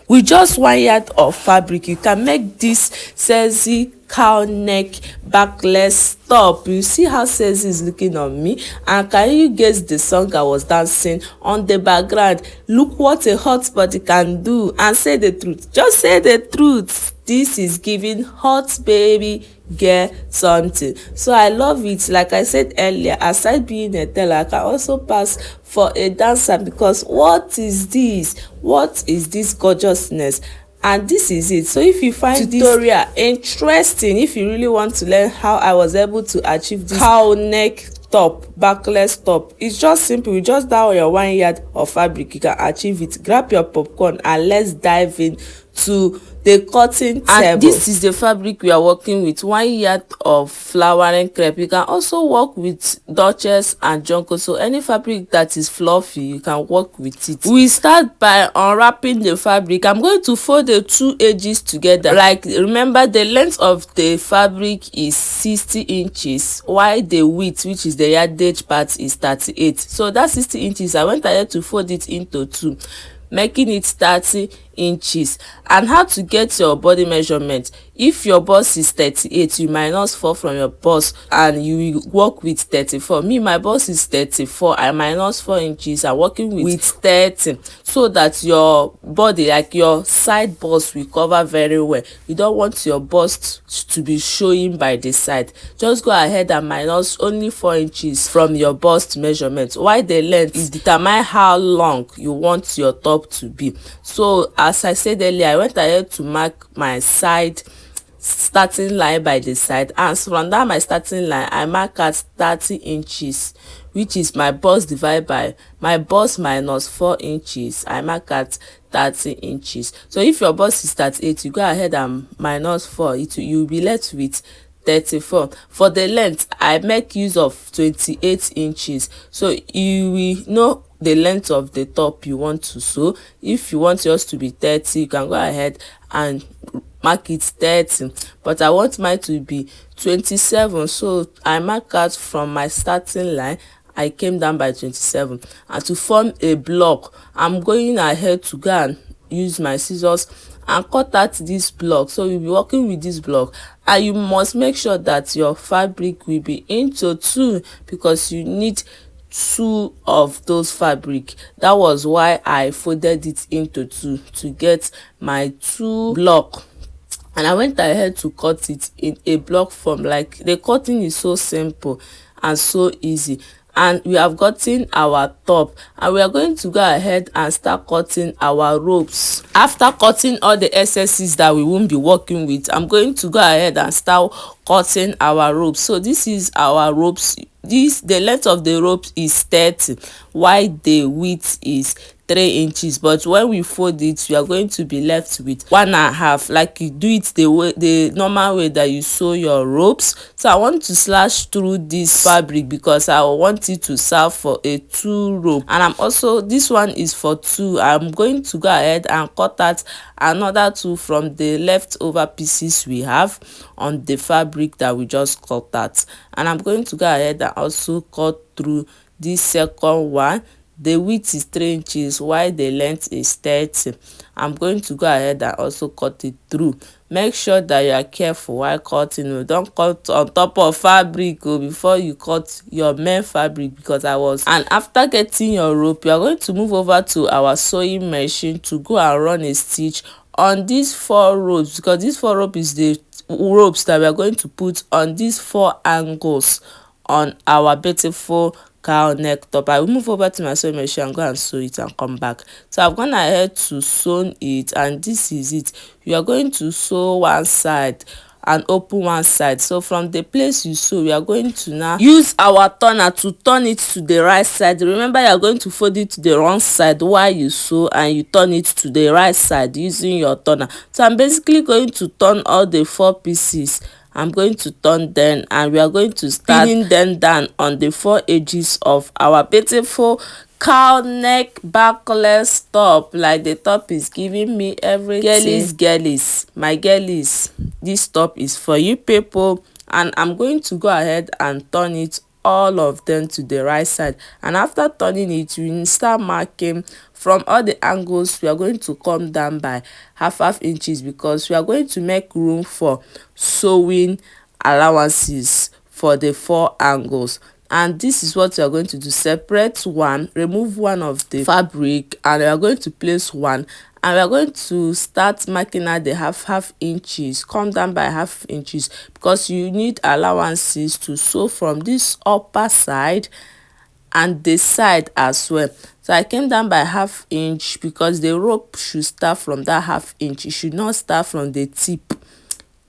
With just 1 yard of fabric, you can make this sexy cow neck backless top. You see how sexy is looking on me, and can you guess the song I was dancing on the background? Look what a hot body can do. And say the truth, just say the truth, this is giving hot baby girl something. So I love it. Like I said earlier, aside being a teller, I can also pass for a dancer, because what is this gorgeousness? And this is it. So if you find this tutorial interesting, if you really want to learn how I was able to achieve this cow neck top, backless top, it's just simple. You just down your 1 yard of fabric, you can achieve it. Grab your popcorn and let's dive in to the cutting table. And this is the fabric we are working with, 1 yard of flowering crepe. You can also work with Duchess and Junko, so any fabric that is fluffy, you can work with it. We start by unwrapping the fabric. I'm going to fold the 2 edges together. Like, remember, the length of the fabric is 60 inches while the width, which is the yardage part, is 38. So that 60 inches, I went ahead to fold it into 2, making it 30 inches. And how to get your body measurement: if your bust is 38, you minus 4 from your bust and you work with 34. Me, my bust is 34, I minus 4 inches. I'm working with 30, so that your body, like your side bust, will cover very well. You don't want your bust to be showing by the side. Just go ahead and minus only 4 inches from your bust measurement, while the length is determine how long you want your top to be. So as I said earlier, I went ahead to mark my side starting line by the side, and from that my starting line, I mark at 30 inches, which is my bust divided by my bust minus 4 inches. I mark at 30 inches. So if your bust is 38, you go ahead and minus 4, you'll be left with 34. For the length, I make use of 28 inches. So you will know the length of the top you want to sew. If you want yours to be 30, you can go ahead and mark it 30, but I want mine to be 27, so I mark out from my starting line. I came down by 27, and to form a block, I'm going ahead to go and use my scissors and cut out this block. So you'll be working with this block, and you must make sure that your fabric will be into 2, because you need 2 of those fabric. That was why I folded it into 2, to get my 2 block. And I went ahead to cut it in a block form. Like, the cutting is so simple and so easy. And we have gotten our top, and we are going to go ahead and start cutting our ropes. After cutting all the excesses that we won't be working with, I'm going to go ahead and start cutting our ropes. So this is our ropes. The length of the rope is 30, while the width is 3 inches, but when we fold it, we are going to be left with 1.5. Like, you do it the normal way that you sew your ropes. So I want to slash through this fabric because I want it to serve for a 2 rope, and I'm also, this one is for 2. I'm going to go ahead and cut out another 2 from the leftover pieces we have on the fabric that we just cut out, and I'm going to go ahead and also cut through this second one. The width is 3 inches while the length is 30. I'm going to go ahead and also cut it through. Make sure that you are careful while cutting. Don't cut on top of fabric before you cut your main fabric, because And after getting your rope, you are going to move over to our sewing machine to go and run a stitch on these 4 ropes, because this 4 rope is the ropes that we are going to put on these 4 angles on our beautiful cow neck top. I will move over to my sewing machine and go and sew it and come back. So I've gone ahead to sew it, and this is it. You are going to sew one side and open one side. So from the place you sew, we are going to now use our turner to turn it to the right side. Remember, you are going to fold it to the wrong side while you sew, and you turn it to the right side using your turner. So I'm basically going to turn all the 4 pieces. I'm going to turn them, and we are going to start pinning them down on the 4 edges of our beautiful cow neck backless top. Like, the top is giving me everything. Girlies, my girlies, this top is for you people. And I'm going to go ahead and turn it all of them to the right side, and after turning it we start marking from all the angles. We are going to come down by half inches because we are going to make room for sewing allowances for the 4 angles. And this is what we are going to do. Separate one, remove one of the fabric, and we are going to place one, and we are going to start marking out the half inches. Come down by half inches because you need allowances to sew from this upper side and the side as well. So I came down by half inch because the rope should start from that half inch. It should not start from the tip.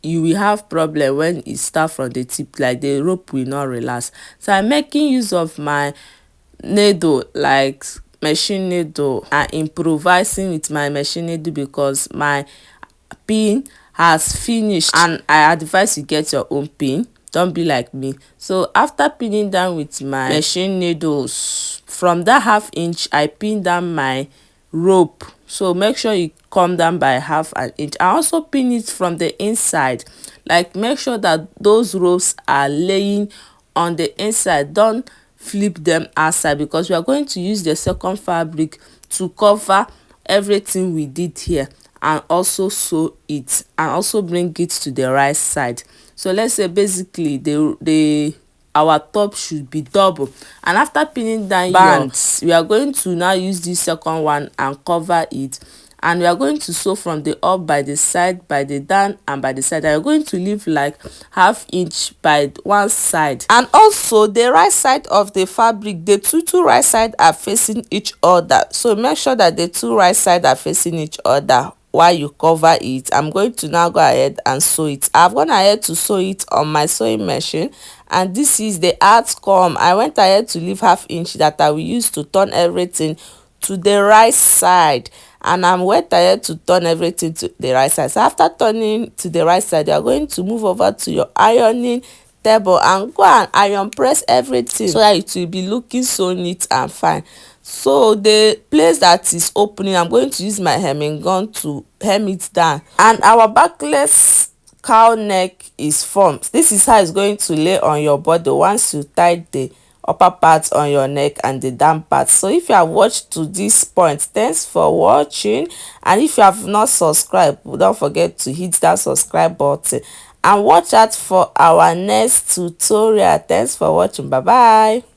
You will have problem when it start from the tip, like the rope will not relax. So I'm making use of my needle, like machine needle, and improvising with my machine needle because my pin has finished, and I advise you get your own pin. Don't be like me. So after pinning down with my machine needles, from that half inch I pin down my rope. So make sure you come down by half an inch. I also pin it from the inside, like make sure that those ropes are laying on the inside. Don't flip them outside because we are going to use the second fabric to cover everything we did here, and also sew it and also bring it to the right side. So let's say basically our top should be double, and after pinning down bands we are going to now use this second one and cover it, and we are going to sew from the up by the side, by the down, and by the side. And we're going to leave like half inch by one side. And also the right side of the fabric, the two right side are facing each other, so make sure that the two right side are facing each other while you cover it. I'm going to now go ahead and sew it. I've gone ahead to sew it on my sewing machine, and this is the outcome. I went ahead to leave half inch that I will use to turn everything to the right side, and I'm went ahead to turn everything to the right side. So after turning to the right side, you are going to move over to your ironing table and go and iron press everything so that it will be looking so neat and fine. So the place that is opening, I'm going to use my hemming gun to hem it down, and our backless cow neck is formed. This is how it's going to lay on your body once you tie the upper part on your neck and the down part. So if you have watched to this point, thanks for watching, and if you have not subscribed, don't forget to hit that subscribe button and watch out for our next tutorial. Thanks for watching. Bye bye.